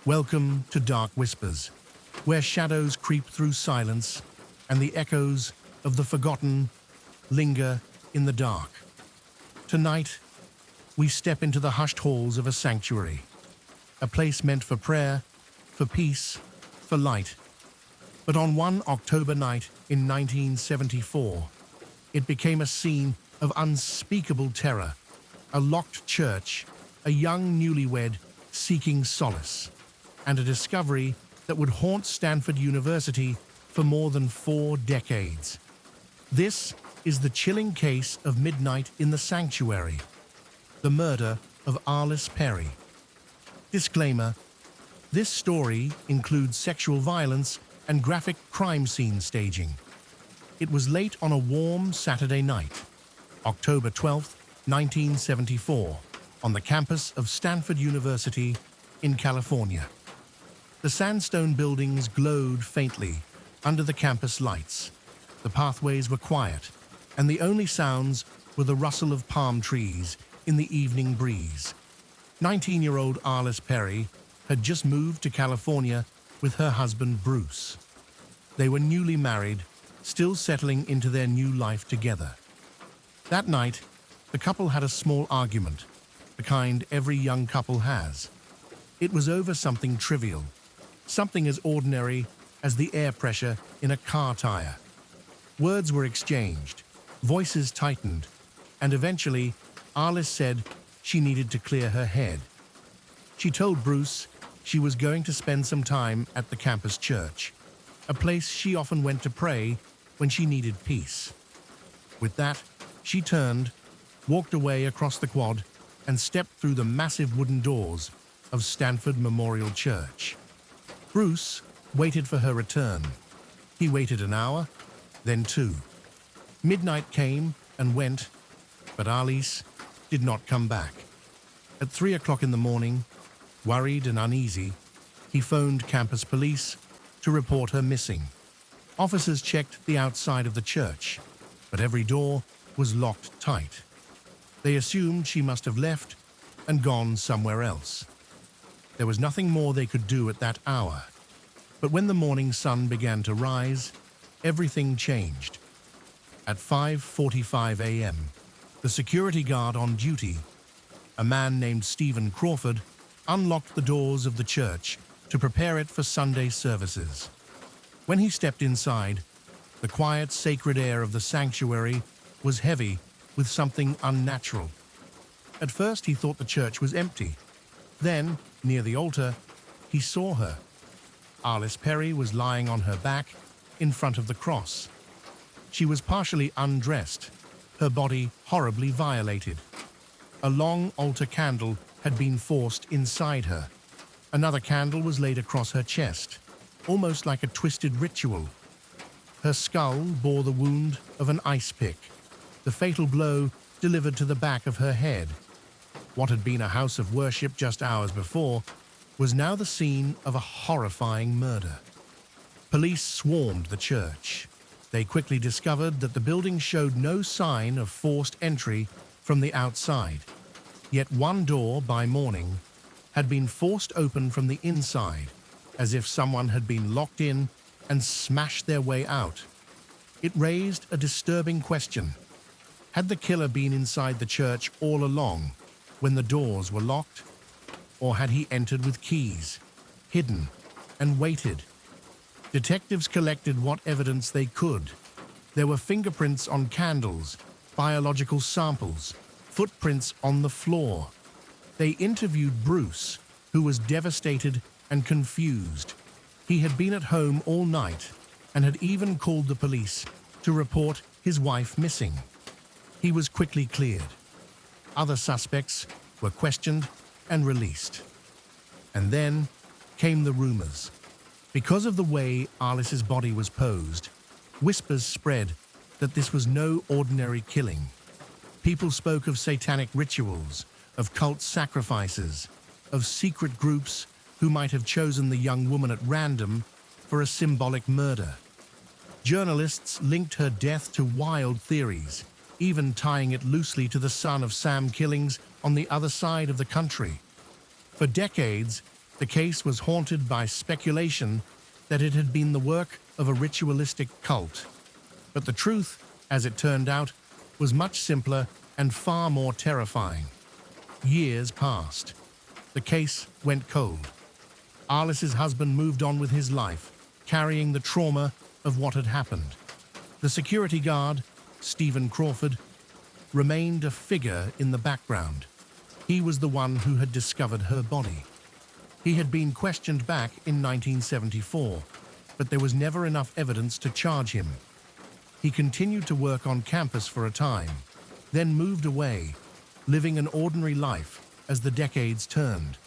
Welcome to Dark Whispers, where shadows creep through silence and the echoes of the forgotten linger in the dark. Tonight, we step into the hushed halls of a sanctuary, a place meant for prayer, for peace, for light. But on one October night in 1974, it became a scene of unspeakable terror, a locked church, a young newlywed seeking solace, and a discovery that would haunt Stanford University for more than 4 decades. This is the chilling case of Midnight in the Sanctuary, the murder of Arliss Perry. Disclaimer: this story includes sexual violence and graphic crime scene staging. It was late on a warm Saturday night, October 12, 1974, on the campus of Stanford University in California. The sandstone buildings glowed faintly under the campus lights. The pathways were quiet, and the only sounds were the rustle of palm trees in the evening breeze. 19-year-old Arliss Perry had just moved to California with her husband Bruce. They were newly married, still settling into their new life together. That night, the couple had a small argument, the kind every young couple has. It was over something trivial, something as ordinary as the air pressure in a car tire. Words were exchanged, voices tightened, and eventually, Arliss said she needed to clear her head. She told Bruce she was going to spend some time at the campus church, a place she often went to pray when she needed peace. With that, she turned, walked away across the quad, and stepped through the massive wooden doors of Stanford Memorial Church. Bruce waited for her return. He waited an hour, then 2. Midnight came and went, but Arliss did not come back. At 3 o'clock in the morning, worried and uneasy, he phoned campus police to report her missing. Officers checked the outside of the church, but every door was locked tight. They assumed she must have left and gone somewhere else. There was nothing more they could do at that hour. But when the morning sun began to rise, everything changed. At 5:45 a.m., the security guard on duty, a man named Stephen Crawford, unlocked the doors of the church to prepare it for Sunday services. When he stepped inside, the quiet, sacred air of the sanctuary was heavy with something unnatural. At first, he thought the church was empty. Then, near the altar, he saw her. Arliss Perry was lying on her back in front of the cross. She was partially undressed, her body horribly violated. A long altar candle had been forced inside her. Another candle was laid across her chest, almost like a twisted ritual. Her skull bore the wound of an ice pick, the fatal blow delivered to the back of her head. What had been a house of worship just hours before was now the scene of a horrifying murder. Police swarmed the church. They quickly discovered that the building showed no sign of forced entry from the outside. Yet one door, by morning, had been forced open from the inside, as if someone had been locked in and smashed their way out. It raised a disturbing question. Had the killer been inside the church all along, when the doors were locked? Or had he entered with keys, hidden, and waited? Detectives collected what evidence they could. There were fingerprints on candles, biological samples, footprints on the floor. They interviewed Bruce, who was devastated and confused. He had been at home all night and had even called the police to report his wife missing. He was quickly cleared. Other suspects were questioned and released. And then came the rumors. Because of the way Arliss's body was posed, whispers spread that this was no ordinary killing. People spoke of satanic rituals, of cult sacrifices, of secret groups who might have chosen the young woman at random for a symbolic murder. Journalists linked her death to wild theories, even tying it loosely to the son of Sam killings on the other side of the country. For decades, The case was haunted by speculation that it had been the work of a ritualistic cult. But the truth, as it turned out, was much simpler and far more terrifying. Years passed. The case went cold. Arliss's husband moved on with his life, carrying the trauma of what had happened. The security guard, Stephen Crawford, remained a figure in the background. He was the one who had discovered her body. He had been questioned back in 1974, but there was never enough evidence to charge him. He continued to work on campus for a time, then moved away, living an ordinary life as the decades turned.